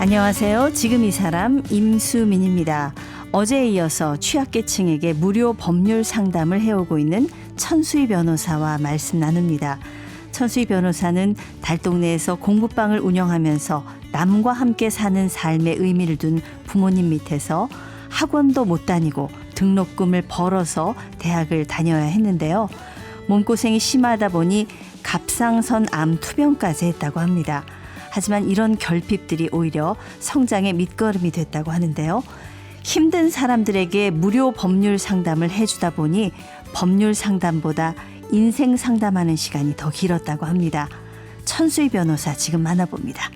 안녕하세요. 지금 이 사람 임수민입니다. 어제에 이어서 취약계층에게 무료 법률 상담을 해오고 있는 천수희 변호사와 말씀 나눕니다. 천수희 변호사는 달동네에서 공부방을 운영하면서 남과 함께 사는 삶의 의미를 둔 부모님 밑에서 학원도 못 다니고 등록금을 벌어서 대학을 다녀야 했는데요. 몸고생이 심하다 보니 갑상선 암 투병까지 했다고 합니다. 하지만 이런 결핍들이 오히려 성장의 밑거름이 됐다고 하는데요. 힘든 사람들에게 무료 법률 상담을 해주다 보니 법률 상담보다 인생 상담하는 시간이 더 길었다고 합니다. 천수희 변호사 지금 만나봅니다.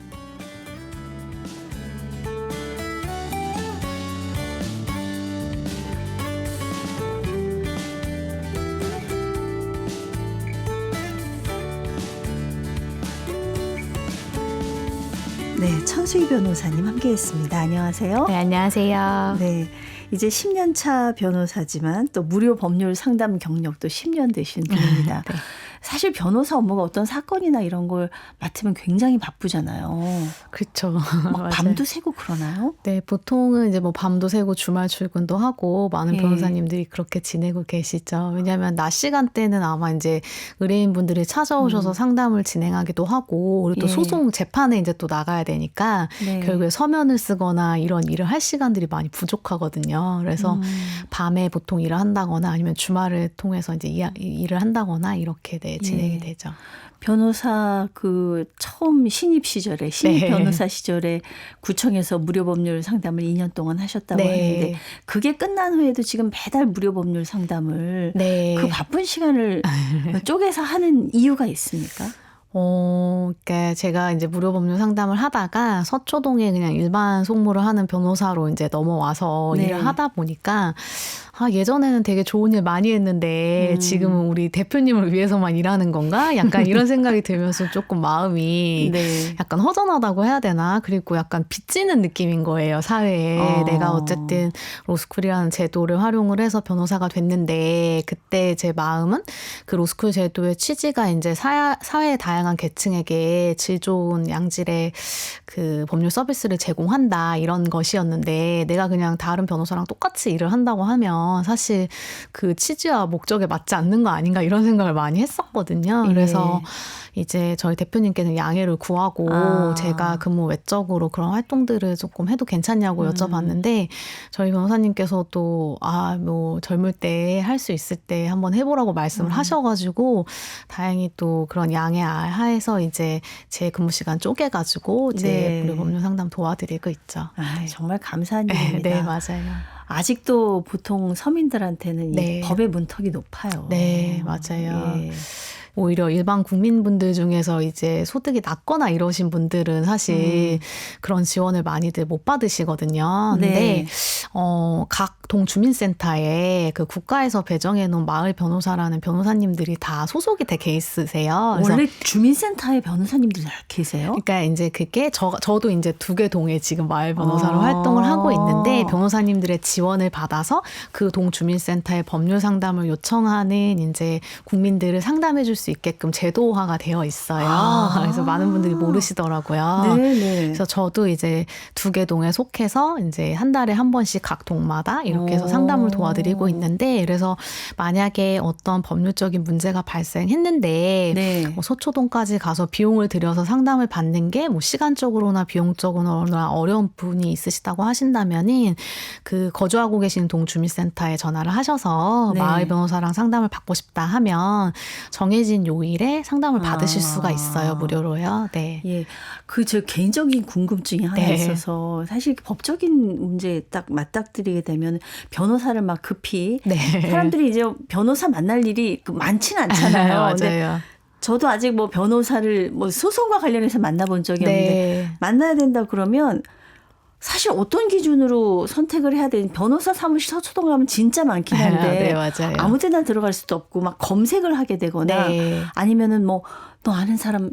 네, 천수희 변호사님 함께했습니다. 안녕하세요. 네, 안녕하세요. 네, 이제 10년 차 변호사지만 또 무료 법률 상담 경력도 10년 되신 분입니다. 네. 사실 변호사 업무가 어떤 사건이나 이런 걸 맡으면 굉장히 바쁘잖아요. 그렇죠. 막 밤도 새고 그러나요? 네, 보통은 이제 뭐 밤도 새고 주말 출근도 하고 많은 변호사님들이 그렇게 지내고 계시죠. 왜냐하면 낮 시간대는 아마 이제 의뢰인분들이 찾아오셔서 상담을 진행하기도 하고 그리고 또 소송 재판에 이제 또 나가야 되니까 결국에 서면을 쓰거나 이런 일을 할 시간들이 많이 부족하거든요. 그래서 밤에 보통 일을 한다거나 아니면 주말을 통해서 이제 일을 한다거나 이렇게 진행이 되죠. 변호사 처음 신입 시절에 변호사 시절에 구청에서 무료 법률 상담을 2년 동안 하셨다고 하는데 그게 끝난 후에도 지금 매달 무료 법률 상담을 그 바쁜 시간을 쪼개서 하는 이유가 있습니까? 그러니까 제가 이제 무료 법률 상담을 하다가 서초동에 그냥 일반 속무를 하는 변호사로 이제 넘어와서 일을 하다 보니까 예전에는 되게 좋은 일 많이 했는데 지금은 우리 대표님을 위해서만 일하는 건가? 약간 이런 생각이 들면서 조금 마음이 약간 허전하다고 해야 되나? 그리고 약간 빚지는 느낌인 거예요, 사회에. 내가 어쨌든 로스쿨이라는 제도를 활용을 해서 변호사가 됐는데 그때 제 마음은 그 로스쿨 제도의 취지가 이제 사회의 다양한 계층에게 질 좋은 양질의 그 법률 서비스를 제공한다 이런 것이었는데 내가 그냥 다른 변호사랑 똑같이 일을 한다고 하면 사실 그 취지와 목적에 맞지 않는 거 아닌가 이런 생각을 많이 했었거든요. 그래서 이제 저희 대표님께는 양해를 구하고 제가 근무 외적으로 그런 활동들을 조금 해도 괜찮냐고 여쭤봤는데 저희 변호사님께서도 뭐 젊을 때 할 수 있을 때 한번 해보라고 말씀을 하셔가지고 다행히 또 그런 양해 하에서 이제 제 근무 시간 쪼개가지고 이제 무료 법률 상담 도와드리고 있죠. 정말 감사한 일입니다. 네, 맞아요. 아직도 보통 서민들한테는 이 법의 문턱이 높아요. 네, 맞아요. 오히려 일반 국민분들 중에서 이제 소득이 낮거나 이러신 분들은 사실 그런 지원을 많이들 못 받으시거든요. 근데 각 동주민센터에 그 국가에서 배정해 놓은 마을 변호사라는 변호사님들이 다 소속이 돼 계세요. 원래 주민센터에 변호사님들이 다 계세요? 그러니까 이제 그게 저도 이제 2개 동에 지금 마을 변호사로 활동을 하고 있는데 변호사님들의 지원을 받아서 그 동주민센터에 법률 상담을 요청하는 이제 국민들을 상담해 줄 수 있게끔 제도화가 되어 있어요. 그래서 많은 분들이 모르시더라고요. 그래서 저도 이제 2개 동에 속해서 이제 한 달에 한 번씩 각 동마다 이렇게 해서 상담을 도와드리고 있는데 그래서 만약에 어떤 법률적인 문제가 발생했는데 뭐 서초동까지 가서 비용을 들여서 상담을 받는 게 뭐 시간적으로나 비용적으로나 어려운 분이 있으시다고 하신다면은 그 거주하고 계신 동주민센터에 전화를 하셔서 마을 변호사랑 상담을 받고 싶다 하면 정해진 요일에 상담을 받으실 수가 있어요. 무료로요. 네. 저 개인적인 궁금증이 하나 있어서 사실 법적인 문제에 딱 맞닥뜨리게 되면 변호사를 막 급히 사람들이 이제 변호사 만날 일이 많지는 않잖아요. 맞아요. 저도 아직 뭐 변호사를 뭐 소송과 관련해서 만나본 적이 없는데 만나야 된다 그러면 사실 어떤 기준으로 선택을 해야 되는 변호사 사무실 서초동 가면 진짜 많긴 한데 맞아요. 아무 데나 들어갈 수도 없고 막 검색을 하게 되거나 아니면은 뭐 너 아는 사람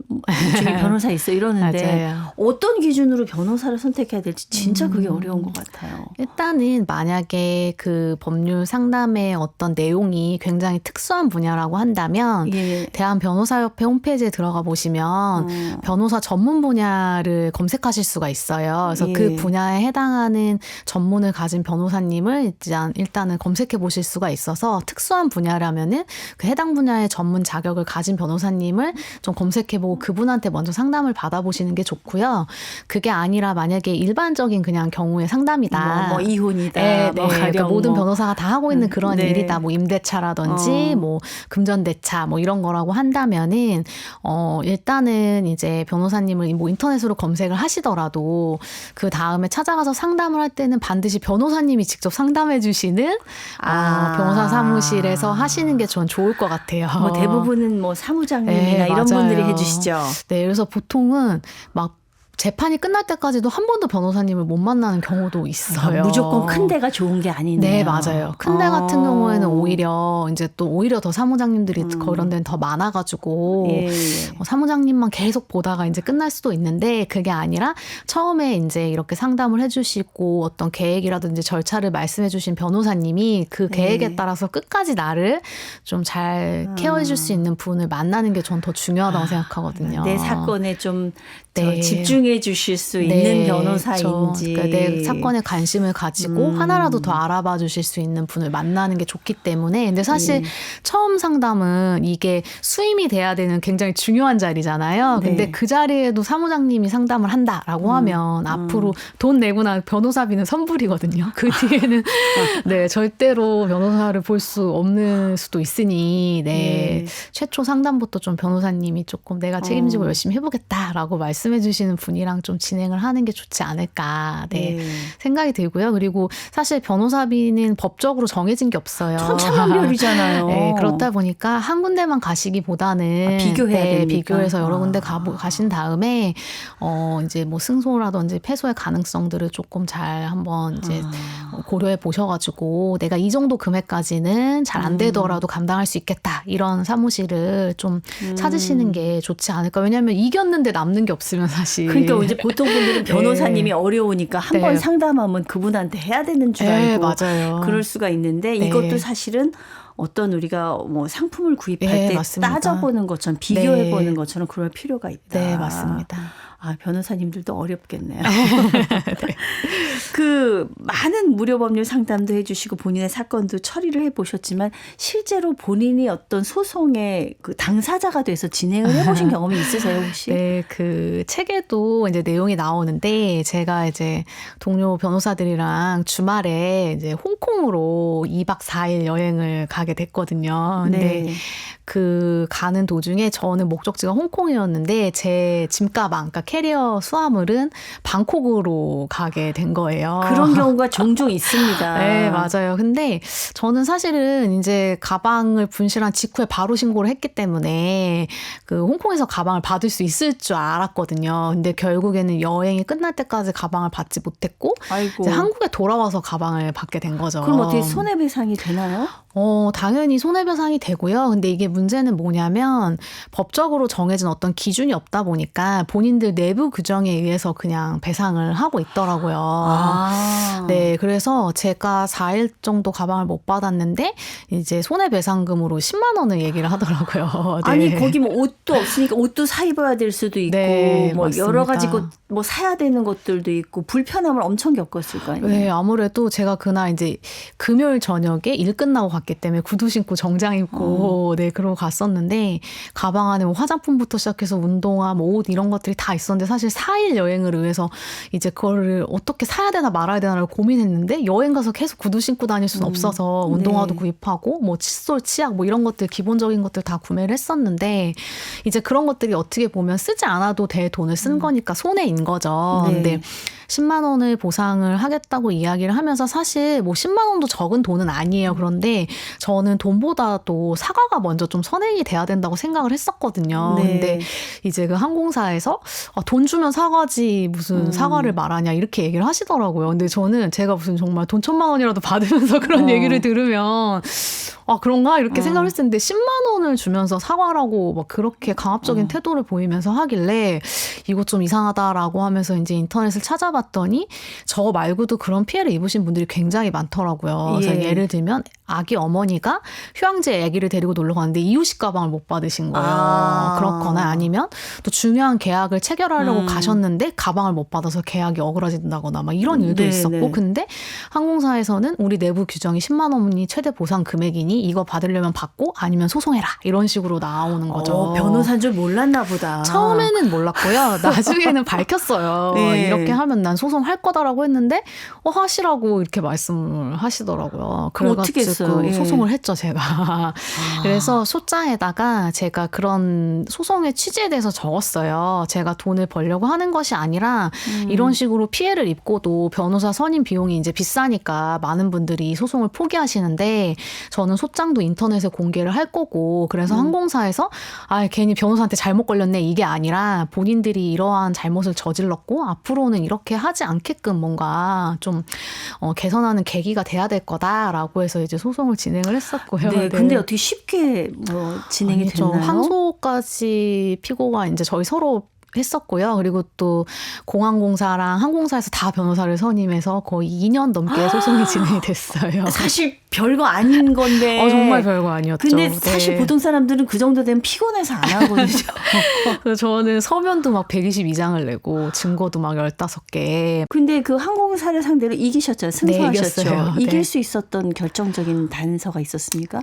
중에 변호사 있어 이러는데 맞아요. 어떤 기준으로 변호사를 선택해야 될지 진짜 그게 어려운 것 같아요. 일단은 만약에 그 법률 상담의 어떤 내용이 굉장히 특수한 분야라고 한다면 예. 대한변호사협회 홈페이지에 들어가 보시면 변호사 전문 분야를 검색하실 수가 있어요. 그래서 예. 그 분야에 해당하는 전문을 가진 변호사님을 일단은 검색해 보실 수가 있어서 특수한 분야라면은 그 해당 분야의 전문 자격을 가진 변호사님을 좀 검색해보고 그분한테 먼저 상담을 받아보시는 게 좋고요. 그게 아니라 만약에 일반적인 그냥 경우의 상담이다. 뭐 이혼이다. 네, 뭐 네. 그러니까 모든 뭐. 변호사가 다 하고 있는 그런 네. 일이다. 뭐 임대차라든지 뭐 금전대차 뭐 이런 거라고 한다면은 일단은 이제 변호사님을 뭐 인터넷으로 검색을 하시더라도 그 다음에 찾아가서 상담을 할 때는 반드시 변호사님이 직접 상담해 주시는 변호사 사무실에서 하시는 게 전 좋을 것 같아요. 뭐 대부분은 뭐 사무장님이나 네, 이런 맞아요. 분들이 해주시죠. 네, 그래서 보통은 막 재판이 끝날 때까지도 한 번도 변호사님을 못 만나는 경우도 있어요. 무조건 큰 데가 좋은 게 아니네요. 네, 맞아요. 큰 데 같은 경우에는 오히려 더 사무장님들이 그런 데는 더 많아가지고 예. 사무장님만 계속 보다가 이제 끝날 수도 있는데 그게 아니라 처음에 이제 이렇게 상담을 해주시고 어떤 계획이라든지 절차를 말씀해주신 변호사님이 그 계획에 따라서 끝까지 나를 좀 잘 케어해줄 수 있는 분을 만나는 게 전 더 중요하다고 생각하거든요. 내 사건에 좀 네. 집중해 주실 수 있는 변호사인지. 그러니까 내 사건에 관심을 가지고 하나라도 더 알아봐 주실 수 있는 분을 만나는 게 좋기 때문에 근데 사실 처음 상담은 이게 수임이 돼야 되는 굉장히 중요한 자리잖아요. 근데 네. 그 자리에도 사무장님이 상담을 한다라고 하면 앞으로 돈 내고나 변호사비는 선불이거든요. 그 뒤에는 네, 절대로 변호사를 볼 수 없는 수도 있으니 네. 최초 상담부터 좀 변호사님이 조금 내가 책임지고 열심히 해보겠다라고 말씀해 주시는 분이랑 좀 진행을 하는 게 좋지 않을까 생각이 들고요. 그리고 사실 변호사비는 법적으로 정해진 게 없어요. 천차만별이잖아요. 네, 그렇다 보니까 한 군데만 가시기보다는 비교해야 됩니까? 비교해서 여러 군데 가신 다음에 이제 뭐 승소라든지 패소의 가능성들을 조금 잘 한번 이제 고려해 보셔가지고 내가 이 정도 금액까지는 잘 안 되더라도 감당할 수 있겠다 이런 사무실을 좀 찾으시는 게 좋지 않을까. 왜냐하면 이겼는데 남는 게 없으면 사실. 그러니까 이제 보통 분들은 변호사님이 어려우니까 한 번 상담하면 그분한테 해야 되는 줄 알고 맞아요. 그럴 수가 있는데 이것도 사실은 어떤 우리가 뭐 상품을 구입할 때 맞습니다. 따져보는 것처럼 비교해보는 것처럼 그럴 필요가 있다. 네, 맞습니다. 변호사님들도 어렵겠네요. 그 많은 무료 법률 상담도 해주시고 본인의 사건도 처리를 해보셨지만 실제로 본인이 어떤 소송의 그 당사자가 돼서 진행을 해보신 경험이 있으세요 혹시? 네, 그 책에도 이제 내용이 나오는데 제가 이제 동료 변호사들이랑 주말에 이제 홍콩으로 2박 4일 여행을 가게 됐거든요. 근데 그 가는 도중에 저는 목적지가 홍콩이었는데 제 짐가방, 그러니까 캐리어 수화물은 방콕으로 가게 된 거예요. 그런 경우가 종종 있습니다. 네, 맞아요. 근데 저는 사실은 이제 가방을 분실한 직후에 바로 신고를 했기 때문에 그 홍콩에서 가방을 받을 수 있을 줄 알았거든요. 근데 결국에는 여행이 끝날 때까지 가방을 받지 못했고 이제 한국에 돌아와서 가방을 받게 된 거죠. 그럼 어떻게 손해배상이 되나요? 당연히 손해배상이 되고요. 근데 이게 문제는 뭐냐면 법적으로 정해진 어떤 기준이 없다 보니까 본인들 내부 규정에 의해서 그냥 배상을 하고 있더라고요. 네, 그래서 제가 4일 정도 가방을 못 받았는데 이제 손해배상금으로 10만 원을 얘기를 하더라고요. 네. 아니 거기 뭐 옷도 없으니까 옷도 사 입어야 될 수도 있고 뭐 맞습니다. 여러 가지 뭐 사야 되는 것들도 있고 불편함을 엄청 겪었을 거 아니에요. 네, 아무래도 제가 그날 이제 금요일 저녁에 일 끝나고 갔기 때문에 구두 신고 정장 입고 그러고 갔었는데 가방 안에 뭐 화장품부터 시작해서 운동화, 뭐 옷 이런 것들이 다 있었는데 사실 4일 여행을 위해서 이제 그거를 어떻게 사야 되나 말아야 되나를 고민했는데 여행 가서 계속 구두 신고 다닐 수는 없어서 운동화도 구입하고 뭐 칫솔, 치약 뭐 이런 것들 기본적인 것들 다 구매를 했었는데 이제 그런 것들이 어떻게 보면 쓰지 않아도 될 돈을 쓴 거니까 손해인 거죠. 근데 10만 원을 보상을 하겠다고 이야기를 하면서 사실 뭐 10만 원도 적은 돈은 아니에요. 그런데 저는 돈보다도 사과가 먼저 좀 선행이 돼야 된다고 생각을 했었거든요. 근데 이제 그 항공사에서 돈 주면 사과지 무슨 사과를 말하냐 이렇게 얘기를 하시더라고요. 근데 저는 제가 무슨 정말 돈 1,000만 원이라도 받으면서 그런 얘기를 들으면 아, 그런가? 이렇게 생각을 했었는데 10만 원을 주면서 사과라고 막 그렇게 강압적인 태도를 보이면서 하길래 이거 좀 이상하다라고 하면서 이제 인터넷을 찾아봤더니 저 말고도 그런 피해를 입으신 분들이 굉장히 많더라고요. 그래서 예. 예를 들면 아기 어머니가 휴양지에 아기를 데리고 놀러 가는데 이유식 가방을 못 받으신 거예요. 그렇거나 아니면 또 중요한 계약을 체결하려고 가셨는데 가방을 못 받아서 계약이 어그러진다거나 막 이런 일도 있었고 근데 항공사에서는 우리 내부 규정이 10만 원이 최대 보상 금액이니 이거 받으려면 받고 아니면 소송해라 이런 식으로 나오는 거죠. 변호사인 줄 몰랐나 보다. 처음에는 몰랐고요. 나중에는 밝혔어요. 네. 이렇게 하면 난 소송할 거다라고 했는데 하시라고 이렇게 말씀을 하시더라고요. 그럼 어떻게 했어요? 예. 소송을 했죠, 제가. 그래서 소장에다가 제가 그런 소송의 취지에 대해서 적었어요. 제가 돈을 벌려고 하는 것이 아니라 이런 식으로 피해를 입고도 변호사 선임 비용이 이제 비싸니까 많은 분들이 소송을 포기하시는데 저는 소장도 인터넷에 공개를 할 거고 그래서 항공사에서 괜히 변호사한테 잘못 걸렸네 이게 아니라 본인들이 이러한 잘못을 저질렀고 앞으로는 이렇게 하지 않게끔 뭔가 좀 개선하는 계기가 돼야 될 거다라고 해서 이제 소송을 진행을 했었고요. 네, 근데 어떻게 쉽게 진행이 됐나요? 항소까지 피고가 이제 저희 서로 했었고요. 그리고 또 공항공사랑 항공사에서 다 변호사를 선임해서 거의 2년 넘게 소송이 진행이 됐어요. 사실 별거 아닌 건데. 정말 별거 아니었죠. 근데 사실 보통 사람들은 그 정도 되면 피곤해서 안 하거든요. 그래서 저는 서면도 막 122장을 내고 증거도 막 15개. 근데 그 항공사를 상대로 이기셨잖아요. 승소하셨죠. 네, 이겼어요. 이길 수 있었던 결정적인 단서가 있었습니까?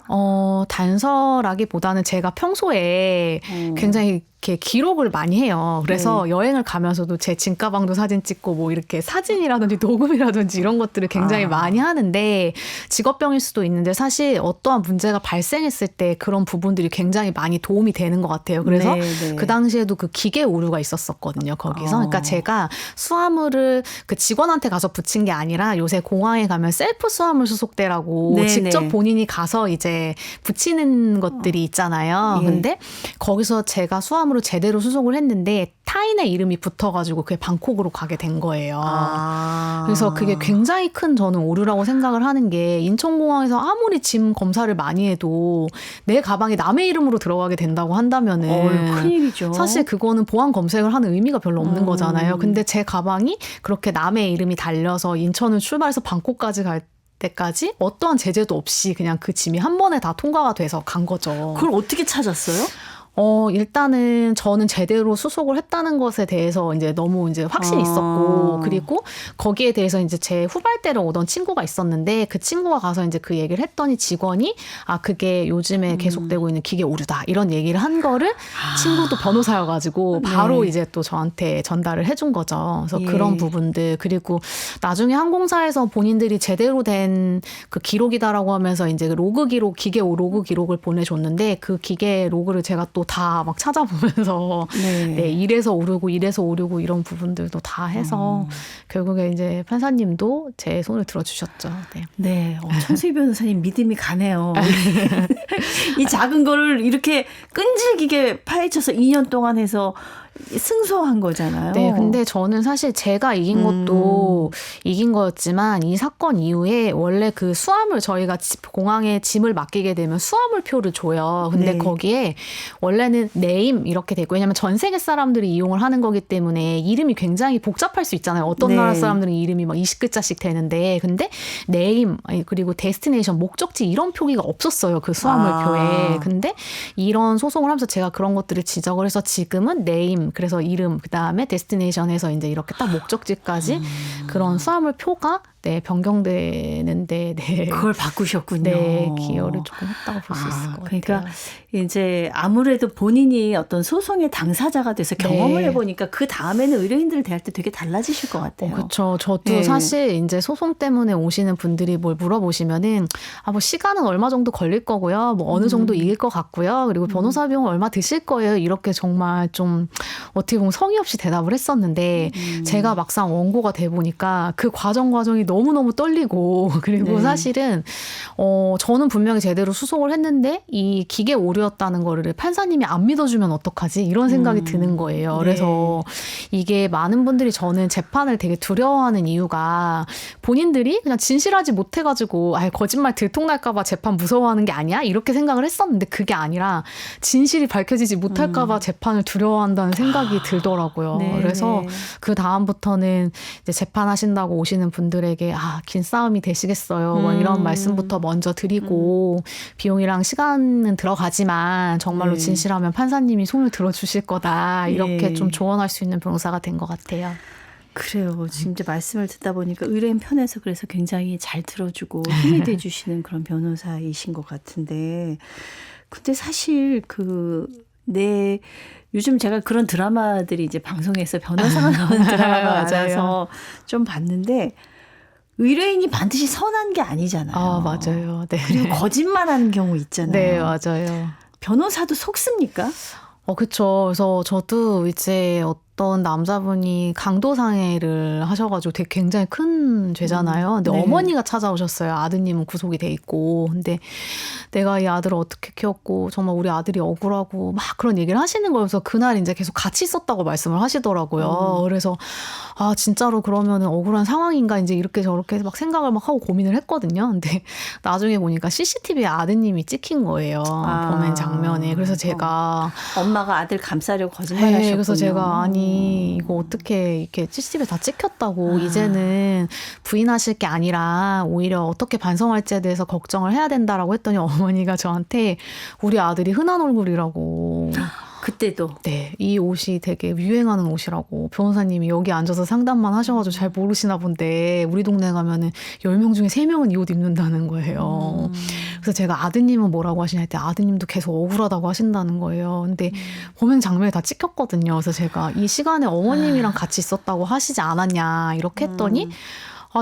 단서라기보다는 제가 평소에 굉장히 이렇게 기록을 많이 해요. 그래서 여행을 가면서도 제 짐가방도 사진 찍고 뭐 이렇게 사진이라든지 녹음이라든지 이런 것들을 굉장히 많이 하는데 직업병일 수도 있는데 사실 어떠한 문제가 발생했을 때 그런 부분들이 굉장히 많이 도움이 되는 것 같아요. 그래서 그 당시에도 그 기계 오류가 있었었거든요. 거기서. 그러니까 제가 수화물을 그 직원한테 가서 붙인 게 아니라 요새 공항에 가면 셀프 수화물 수속대라고 직접 본인이 가서 이제 붙이는 것들이 있잖아요. 근데 거기서 제가 수화물을 제대로 수속을 했는데 타인의 이름이 붙어가지고 그게 방콕으로 가게 된 거예요. 그래서 그게 굉장히 큰 저는 오류라고 생각을 하는 게 인천공항에서 아무리 짐 검사를 많이 해도 내 가방이 남의 이름으로 들어가게 된다고 한다면은 큰일이죠. 사실 그거는 보안 검색을 하는 의미가 별로 없는 거잖아요. 근데 제 가방이 그렇게 남의 이름이 달려서 인천을 출발해서 방콕까지 갈 때까지 어떠한 제재도 없이 그냥 그 짐이 한 번에 다 통과가 돼서 간 거죠. 그걸 어떻게 찾았어요? 일단은 저는 제대로 수속을 했다는 것에 대해서 이제 너무 이제 확신이 있었고, 그리고 거기에 대해서 이제 제 후발대를 오던 친구가 있었는데 그 친구가 가서 이제 그 얘기를 했더니 직원이 그게 요즘에 계속되고 있는 기계 오류다 이런 얘기를 한 거를 친구도 변호사여가지고 바로 이제 또 저한테 전달을 해준 거죠. 그래서 그런 부분들, 그리고 나중에 항공사에서 본인들이 제대로 된 그 기록이다라고 하면서 이제 로그 기록, 기계 로그 기록을 보내줬는데 그 기계 로그를 제가 또 다 막 찾아보면서 이래서 오르고 이런 부분들도 다 해서 결국에 이제 판사님도 제 손을 들어주셨죠. 천수희 변호사님 믿음이 가네요. 이 작은 거를 이렇게 끈질기게 파헤쳐서 2년 동안 해서 승소한 거잖아요. 네, 근데 저는 사실 제가 이긴 것도 이긴 거였지만 이 사건 이후에 원래 그 수화물 저희가 공항에 짐을 맡기게 되면 수화물표를 줘요. 근데 거기에 원래는 네임 이렇게 돼 있고, 왜냐면 전 세계 사람들이 이용을 하는 거기 때문에 이름이 굉장히 복잡할 수 있잖아요. 어떤 나라 사람들은 이름이 막 20글자씩 되는데, 근데 네임 그리고 데스티네이션 목적지 이런 표기가 없었어요. 그 수화물표에. 근데 이런 소송을 하면서 제가 그런 것들을 지적을 해서 지금은 네임, 그래서 이름, 그 다음에 데스티네이션에서 이제 이렇게 딱 목적지까지 그런 수화물 표가 변경되는데, 그걸 바꾸셨군요. 기여를 조금 했다고 볼 수 있을 것 같아요. 그러니까 이제 아무래도 본인이 어떤 소송의 당사자가 돼서 경험을 해보니까 그 다음에는 의뢰인들을 대할 때 되게 달라지실 것 같아요. 그렇죠. 저도 사실 이제 소송 때문에 오시는 분들이 뭘 물어보시면은 뭐 시간은 얼마 정도 걸릴 거고요. 뭐 어느 정도 이길 것 같고요. 그리고 변호사 비용 얼마 드실 거예요. 이렇게 정말 좀 어떻게 보면 성의 없이 대답을 했었는데 제가 막상 원고가 돼 보니까 그 과정이 너무너무 떨리고 그리고 네. 사실은 저는 분명히 제대로 수속을 했는데 이 기계 오류였다는 거를 판사님이 안 믿어주면 어떡하지? 이런 생각이 드는 거예요. 네. 그래서 이게 많은 분들이 저는 재판을 되게 두려워하는 이유가 본인들이 그냥 진실하지 못해가지고 거짓말 들통날까봐 재판 무서워하는 게 아니야? 이렇게 생각을 했었는데 그게 아니라 진실이 밝혀지지 못할까봐 재판을 두려워한다는 생각이 들더라고요. 네, 그래서 네. 그 다음부터는 이제 재판하신다고 오시는 분들에게 긴 싸움이 되시겠어요. 뭐 이런 말씀부터 먼저 드리고 비용이랑 시간은 들어가지만 정말로 네. 진실하면 판사님이 손을 들어주실 거다. 이렇게 네. 좀 조언할 수 있는 변호사가 된 것 같아요. 그래요. 지금 이제 말씀을 듣다 보니까 의뢰인 편에서 그래서 굉장히 잘 들어주고 힘이 돼주시는 그런 변호사이신 것 같은데, 근데 사실 요즘 제가 그런 드라마들이 이제 방송에서 변호사가 나오는 드라마가 맞아요. 많아서 좀 봤는데, 의뢰인이 반드시 선한 게 아니잖아요. 맞아요. 네. 그리고 거짓말하는 경우 있잖아요. 네, 맞아요. 변호사도 속습니까? 그쵸. 그래서 저도 이제 어떤 남자분이 강도상해를 하셔가지고 되게 굉장히 큰 죄잖아요. 근데 네. 어머니가 찾아오셨어요. 아드님은 구속이 돼 있고. 근데 내가 이 아들을 어떻게 키웠고 정말 우리 아들이 억울하고 막 그런 얘기를 하시는 거여서 그날 이제 계속 같이 있었다고 말씀을 하시더라고요. 그래서 진짜로 그러면은 억울한 상황인가 이제 이렇게 저렇게 막 생각을 막 하고 고민을 했거든요. 근데 나중에 보니까 CCTV에 아드님이 찍힌 거예요. 범행 장면에. 그래서 제가 엄마가 아들 감싸려고 거짓말하셨군요. 그래서 제가 이거 어떻게 이렇게 CCTV에 다 찍혔다고 이제는 부인하실 게 아니라 오히려 어떻게 반성할지에 대해서 걱정을 해야 된다라고 했더니 어머니가 저한테 우리 아들이 흔한 얼굴이라고. 그때도. 네, 이 옷이 되게 유행하는 옷이라고 변호사님이 여기 앉아서 상담만 하셔가지고 잘 모르시나 본데 우리 동네 가면은 10명 중에 3명은 이 옷 입는다는 거예요. 그래서 제가 아드님은 뭐라고 하시냐 했더니 아드님도 계속 억울하다고 하신다는 거예요. 근데 범행 장면이 다 찍혔거든요. 그래서 제가 이 시간에 어머님이랑 같이 있었다고 하시지 않았냐 이렇게 했더니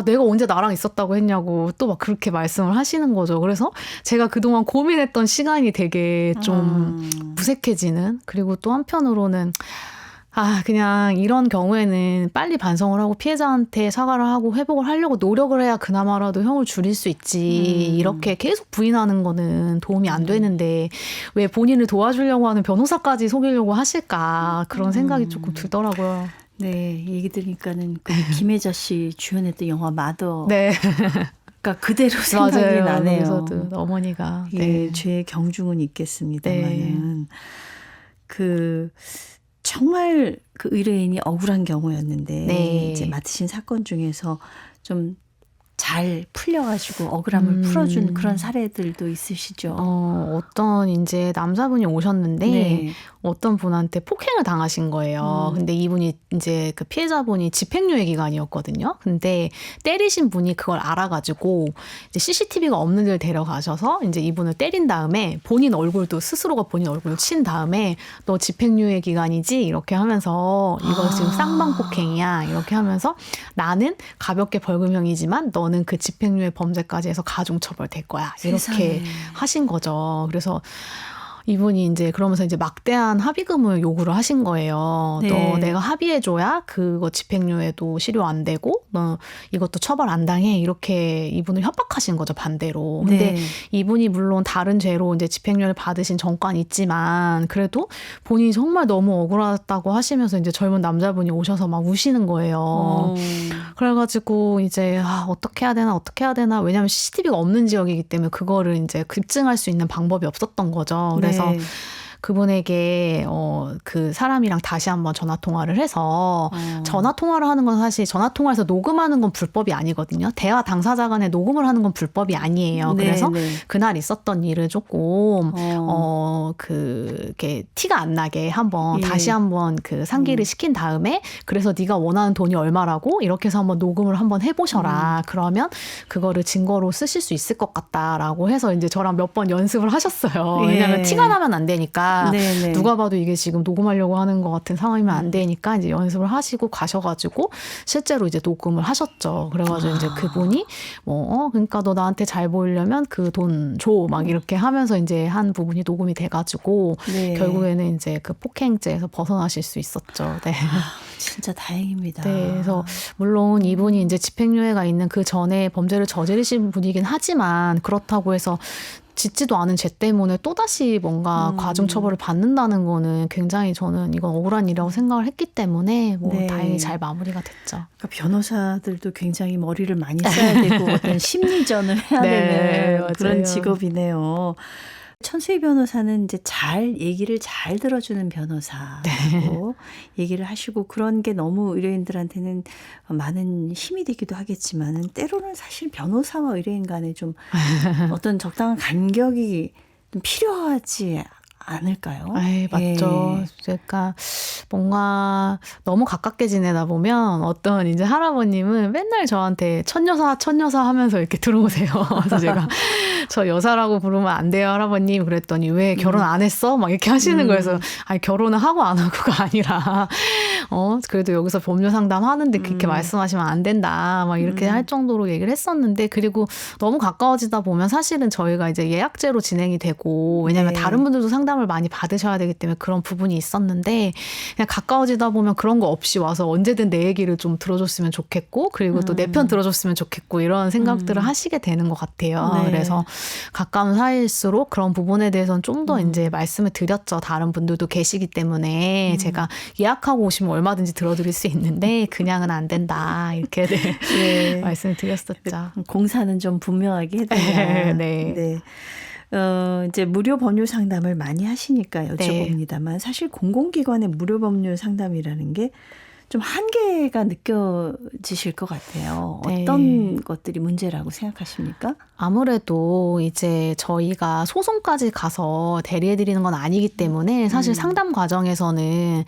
내가 언제 나랑 있었다고 했냐고 또 막 그렇게 말씀을 하시는 거죠. 그래서 제가 그동안 고민했던 시간이 되게 좀 무색해지는, 그리고 또 한편으로는 그냥 이런 경우에는 빨리 반성을 하고 피해자한테 사과를 하고 회복을 하려고 노력을 해야 그나마라도 형을 줄일 수 있지. 이렇게 계속 부인하는 거는 도움이 안 되는데 왜 본인을 도와주려고 하는 변호사까지 속이려고 하실까. 그런 생각이 조금 들더라고요. 네, 얘기 들으니까는 김혜자 씨 주연했던 영화 마더. 네. 그러니까 그대로 생각이 맞아요. 나네요. 거기서도 어머니가. 예, 죄의 경중은 있겠습니다만은 정말 그 의뢰인이 억울한 경우였는데 네. 이제 맡으신 사건 중에서 좀 잘 풀려가지고 억울함을 풀어준 그런 사례들도 있으시죠. 어떤 이제 남자분이 오셨는데 네. 어떤 분한테 폭행을 당하신 거예요. 근데 이분이 이제 그 피해자분이 집행유예 기간이었거든요. 근데 때리신 분이 그걸 알아가지고 이제 CCTV가 없는 데를 데려가셔서 이제 이분을 때린 다음에 본인 얼굴도 스스로가 본인 얼굴을 친 다음에 너 집행유예 기간이지? 이렇게 하면서 이거 지금 쌍방폭행이야. 이렇게 하면서 나는 가볍게 벌금형이지만 너는 그 집행유예 범죄까지 해서 가중처벌 될 거야. 이렇게 세상에. 하신 거죠. 그래서 이분이 이제 그러면서 이제 막대한 합의금을 요구를 하신 거예요. 네. 너 내가 합의해줘야 그거 집행유예도 실효 안 되고 너 이것도 처벌 안 당해. 이렇게 이분을 협박하신 거죠, 반대로. 근데 네. 이분이 물론 다른 죄로 이제 집행유예를 받으신 전과는 있지만 그래도 본인이 정말 너무 억울하다고 하시면서 이제 젊은 남자분이 오셔서 막 우시는 거예요. 그래가지고 이제 어떻게 해야 되나 왜냐하면 CCTV가 없는 지역이기 때문에 그거를 이제 입증할 수 있는 방법이 없었던 거죠. 그래서 네. 그분에게 그 사람이랑 다시 한번 전화 통화를 해서 전화 통화를 하는 건 사실 전화 통화에서 녹음하는 건 불법이 아니거든요. 대화 당사자 간에 녹음을 하는 건 불법이 아니에요. 네, 그래서 네. 그날 있었던 일을 조금 그게 티가 안 나게 한번 예. 다시 한번 그 상기를 시킨 다음에 그래서 네가 원하는 돈이 얼마라고 이렇게 해서 한번 녹음을 한번 해보셔라. 그러면 그거를 증거로 쓰실 수 있을 것 같다라고 해서 이제 저랑 몇 번 연습을 하셨어요. 예. 왜냐하면 티가 나면 안 되니까. 하니까 네네. 누가 봐도 이게 지금 녹음하려고 하는 것 같은 상황이면 안 되니까 이제 연습을 하시고 가셔가지고 실제로 이제 녹음을 하셨죠. 그래가지고 이제 그분이 뭐 그러니까 너 나한테 잘 보이려면 그 돈 줘 막 이렇게 하면서 이제 한 부분이 녹음이 돼가지고 네. 결국에는 이제 그 폭행죄에서 벗어나실 수 있었죠. 네. 진짜 다행입니다. 네, 그래서 물론 이분이 이제 집행유예가 있는 그 전에 범죄를 저지르신 분이긴 하지만 그렇다고 해서 짓지도 않은 죄 때문에 또다시 뭔가 가중처벌을 받는다는 거는 굉장히 저는 이건 억울한 일이라고 생각을 했기 때문에 뭐 네. 다행히 잘 마무리가 됐죠. 그러니까 변호사들도 굉장히 머리를 많이 써야 되고 어떤 심리전을 해야 네, 되는 맞아요. 그런 직업이네요. 천수희 변호사는 이제 얘기를 잘 들어주는 변호사고 얘기를 하시고 그런 게 너무 의뢰인들한테는 많은 힘이 되기도 하겠지만은 때로는 사실 변호사와 의뢰인 간에 좀 어떤 적당한 간격이 좀 필요하지 않을까요? 아이, 맞죠. 그러니까 뭔가 너무 가깝게 지내다 보면 어떤 이제 할아버님은 맨날 저한테 천여사 하면서 이렇게 들어오세요. 그래서 제가 저 여사라고 부르면 안 돼요, 할아버님. 그랬더니 왜 결혼 안 했어? 막 이렇게 하시는 거예요. 그래서 아니 결혼을 하고 안 하고가 아니라 그래도 여기서 법률 상담 하는데 그렇게 말씀하시면 안 된다. 막 이렇게 할 정도로 얘기를 했었는데 그리고 너무 가까워지다 보면 사실은 저희가 이제 예약제로 진행이 되고 왜냐하면 네. 다른 분들도 상담을 많이 받으셔야 되기 때문에 그런 부분이 있었는데 그냥 가까워지다 보면 그런 거 없이 와서 언제든 내 얘기를 좀 들어줬으면 좋겠고 그리고 또 내 편 들어줬으면 좋겠고 이런 생각들을 하시게 되는 것 같아요. 네. 그래서 가까운 사이일수록 그런 부분에 대해서는 좀 더 이제 말씀을 드렸죠. 다른 분들도 계시기 때문에 제가 예약하고 오시면 얼마든지 들어드릴 수 있는데 그냥은 안 된다 이렇게 네. 말씀을 드렸었죠. 공사는 좀 분명하게 해달라. 네. 네. 이제 무료 법률 상담을 많이 하시니까 여쭤봅니다만 사실 공공기관의 무료 법률 상담이라는 게 좀 한계가 느껴지실 것 같아요. 네. 어떤 것들이 문제라고 생각하십니까? 아무래도 이제 저희가 소송까지 가서 대리해드리는 건 아니기 때문에 사실 상담 과정에서는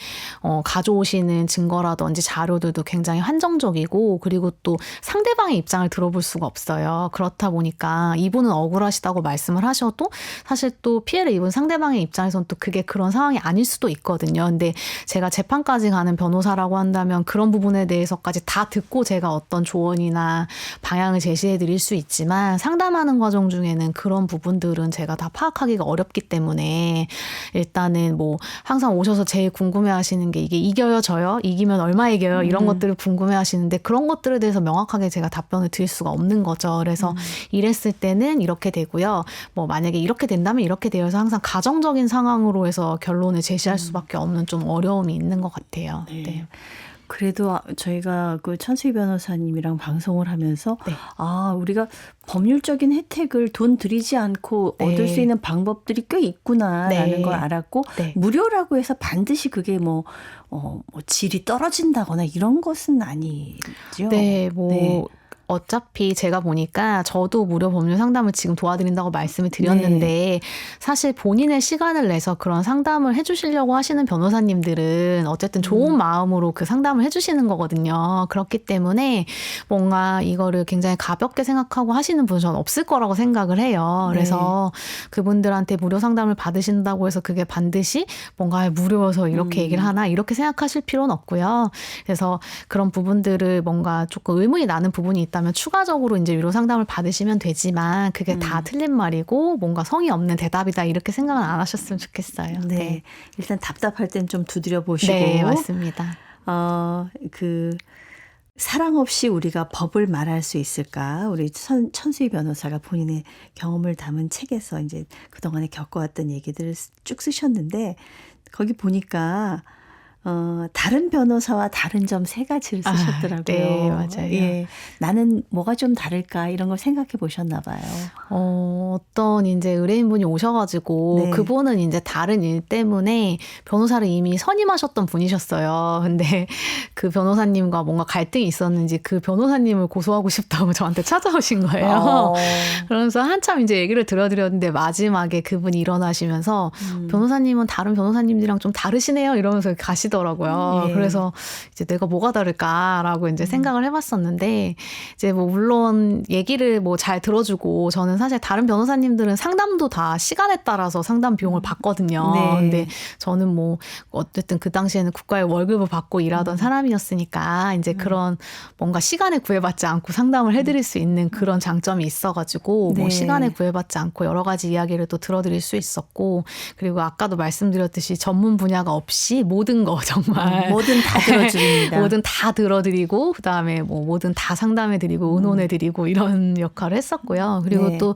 가져오시는 증거라든지 자료들도 굉장히 한정적이고 그리고 또 상대방의 입장을 들어볼 수가 없어요. 그렇다 보니까 이분은 억울하시다고 말씀을 하셔도 사실 또 피해를 입은 상대방의 입장에서는 또 그게 그런 상황이 아닐 수도 있거든요. 근데 제가 재판까지 가는 변호사라고 한다면 그런 부분에 대해서까지 다 듣고 제가 어떤 조언이나 방향을 제시해 드릴 수 있지만 상담하는 과정 중에는 그런 부분들은 제가 다 파악하기가 어렵기 때문에 일단은 뭐 항상 오셔서 제일 궁금해 하시는 게 이게 이겨요 져요? 이기면 얼마 이겨요? 이런 것들을 궁금해 하시는데 그런 것들에 대해서 명확하게 제가 답변을 드릴 수가 없는 거죠. 그래서 이랬을 때는 이렇게 되고요. 뭐 만약에 이렇게 된다면 이렇게 돼요. 그래서 항상 가정적인 상황으로 해서 결론을 제시할 수밖에 없는 좀 어려움이 있는 것 같아요. 네. 그래도 저희가 그 천수희 변호사님이랑 방송을 하면서 네. 우리가 법률적인 혜택을 돈 들이지 않고 네. 얻을 수 있는 방법들이 꽤 있구나라는 네. 걸 알았고 네. 무료라고 해서 반드시 그게 뭐 질이 떨어진다거나 이런 것은 아니죠. 네, 네. 어차피 제가 보니까 저도 무료 법률 상담을 지금 도와드린다고 말씀을 드렸는데 사실 본인의 시간을 내서 그런 상담을 해주시려고 하시는 변호사님들은 어쨌든 좋은 마음으로 그 상담을 해주시는 거거든요. 그렇기 때문에 뭔가 이거를 굉장히 가볍게 생각하고 하시는 분은 저는 없을 거라고 생각을 해요. 그래서 그분들한테 무료 상담을 받으신다고 해서 그게 반드시 뭔가 무료여서 이렇게 얘기를 하나 이렇게 생각하실 필요는 없고요. 그래서 그런 부분들을 뭔가 조금 의문이 나는 부분이 있다면 추가적으로 이제 유료 상담을 받으시면 되지만 그게 다 틀린 말이고 뭔가 성의 없는 대답이다 이렇게 생각은 안 하셨으면 좋겠어요. 네. 일단 답답할 땐 좀 두드려 보시고. 네, 맞습니다. 사랑 없이 우리가 법을 말할 수 있을까? 우리 천수희 변호사가 본인의 경험을 담은 책에서 이제 그동안에 겪어왔던 얘기들을 쭉 쓰셨는데 거기 보니까 다른 변호사와 다른 점 3가지를 쓰셨더라고요. 네, 맞아요. 예, 나는 뭐가 좀 다를까 이런 걸 생각해 보셨나 봐요. 어떤 이제 의뢰인분이 오셔가지고 네. 그분은 이제 다른 일 때문에 변호사를 이미 선임하셨던 분이셨어요. 근데 그 변호사님과 뭔가 갈등이 있었는지 그 변호사님을 고소하고 싶다고 저한테 찾아오신 거예요. 그러면서 한참 이제 얘기를 들어드렸는데 마지막에 그분이 일어나시면서 변호사님은 다른 변호사님들이랑 좀 다르시네요 이러면서 가시더라고요. 하시더라고요. 예. 그래서 이제 내가 뭐가 다를까라고 이제 생각을 해봤었는데 이제 뭐 물론 얘기를 뭐 잘 들어주고 저는 사실 다른 변호사님들은 상담도 다 시간에 따라서 상담 비용을 받거든요. 네. 근데 저는 뭐 어쨌든 그 당시에는 국가의 월급을 받고 일하던 사람이었으니까 이제 그런 뭔가 시간에 구애받지 않고 상담을 해드릴 수 있는 그런 장점이 있어가지고 네. 뭐 시간에 구애받지 않고 여러 가지 이야기를 또 들어드릴 수 있었고 그리고 아까도 말씀드렸듯이 전문 분야가 없이 모든 거 정말 뭐든 다 들어줍니다. 뭐든 다 들어드리고 그다음에 뭐 뭐든 다 상담해드리고 의논해드리고 이런 역할을 했었고요. 그리고 네. 또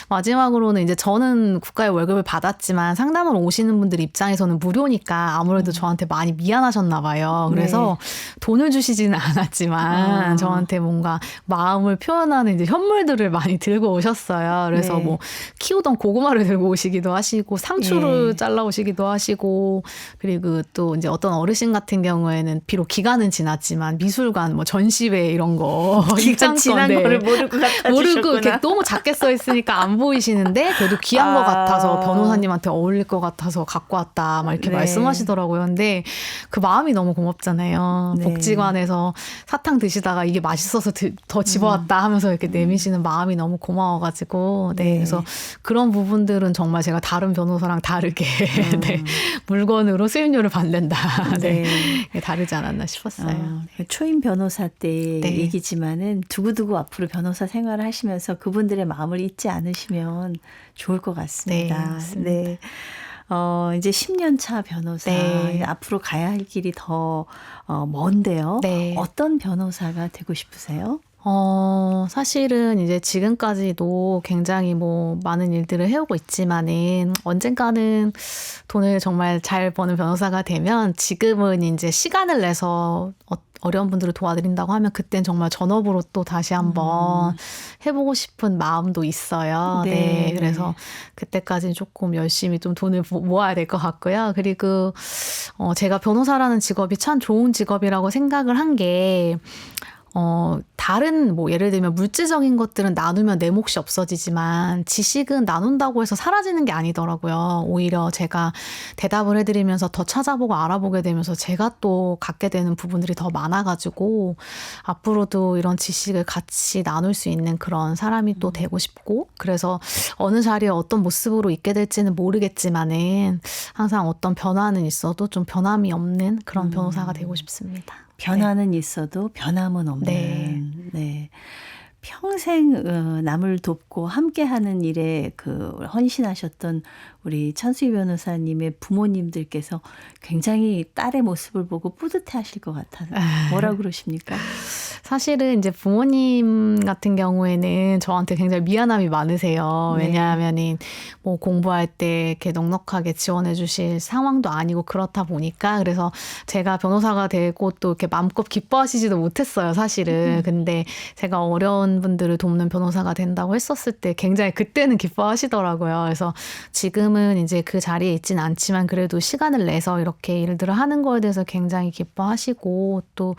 마지막으로는 이제 저는 국가의 월급을 받았지만 상담을 오시는 분들 입장에서는 무료니까 아무래도 저한테 많이 미안하셨나 봐요. 그래서 돈을 주시지는 않았지만 저한테 뭔가 마음을 표현하는 이제 현물들을 많이 들고 오셨어요. 그래서 네. 뭐 키우던 고구마를 들고 오시기도 하시고 상추를 예. 잘라 오시기도 하시고 그리고 또 이제 어떤 어르신 같은 경우에는 비록 기간은 지났지만 미술관 뭐 전시회 이런 거 기간 지난 입장권에 거를 모르고 갖다 모르고 주셨구나. 이렇게 너무 작게 써 있으니까 안 보이시는데 그래도 귀한 것 같아서 변호사님한테 어울릴 것 같아서 갖고 왔다 막 이렇게 네. 말씀하시더라고요. 근데 그 마음이 너무 고맙잖아요. 네. 복지관에서 사탕 드시다가 이게 맛있어서 더 집어왔다 하면서 이렇게 내미시는 마음이 너무 고마워가지고 네. 네. 그래서 그런 부분들은 정말 제가 다른 변호사랑 다르게 네. 물건으로 수임료를 받는다. 네. 네. 다르지 않았나 싶었어요. 초임 변호사 때 네. 얘기지만은 두고두고 앞으로 변호사 생활을 하시면서 그분들의 마음을 잊지 않으시면 좋을 것 같습니다. 네, 맞습니다. 네. 이제 10년 차 변호사 네. 이제 앞으로 가야 할 길이 더 먼데요. 네. 어떤 변호사가 되고 싶으세요? 사실은 이제 지금까지도 굉장히 뭐 많은 일들을 해오고 있지만은 언젠가는 돈을 정말 잘 버는 변호사가 되면 지금은 이제 시간을 내서 어려운 분들을 도와드린다고 하면 그땐 정말 전업으로 또 다시 한번 해보고 싶은 마음도 있어요. 네. 네. 그래서 그때까지는 조금 열심히 좀 돈을 모아야 될 것 같고요. 그리고 제가 변호사라는 직업이 참 좋은 직업이라고 생각을 한 게 다른 뭐 예를 들면 물질적인 것들은 나누면 내 몫이 없어지지만 지식은 나눈다고 해서 사라지는 게 아니더라고요. 오히려 제가 대답을 해드리면서 더 찾아보고 알아보게 되면서 제가 또 갖게 되는 부분들이 더 많아가지고 앞으로도 이런 지식을 같이 나눌 수 있는 그런 사람이 또 되고 싶고 그래서 어느 자리에 어떤 모습으로 있게 될지는 모르겠지만은 항상 어떤 변화는 있어도 좀 변함이 없는 그런 변호사가 되고 싶습니다. 변화는 있어도 변함은 없는. 네. 네. 평생 남을 돕고 함께하는 일에 헌신하셨던 우리 천수희 변호사님의 부모님들께서 굉장히 딸의 모습을 보고 뿌듯해하실 것 같아요. 뭐라 그러십니까? 사실은 이제 부모님 같은 경우에는 저한테 굉장히 미안함이 많으세요. 네. 왜냐하면은 뭐 공부할 때 이렇게 넉넉하게 지원해 주실 상황도 아니고 그렇다 보니까 그래서 제가 변호사가 되고 또 이렇게 마음껏 기뻐하시지도 못했어요, 사실은. 근데 제가 어려운 분들을 돕는 변호사가 된다고 했었을 때 굉장히 그때는 기뻐하시더라고요. 그래서 지금은 이제 그 자리에 있진 않지만 그래도 시간을 내서 이렇게 일들을 하는 거에 대해서 굉장히 기뻐하시고 또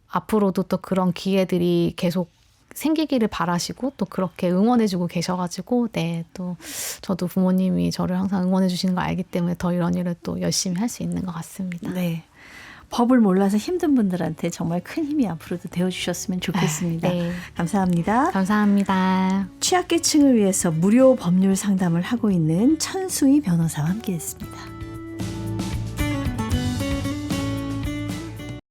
앞으로도 또 그런 기회들이 계속 생기기를 바라시고 또 그렇게 응원해주고 계셔가지고 네, 또 저도 부모님이 저를 항상 응원해주시는 거 알기 때문에 더 이런 일을 또 열심히 할 수 있는 것 같습니다. 네. 법을 몰라서 힘든 분들한테 정말 큰 힘이 앞으로도 되어주셨으면 좋겠습니다. 네. 감사합니다. 감사합니다. 취약계층을 위해서 무료 법률 상담을 하고 있는 천수희 변호사와 함께했습니다.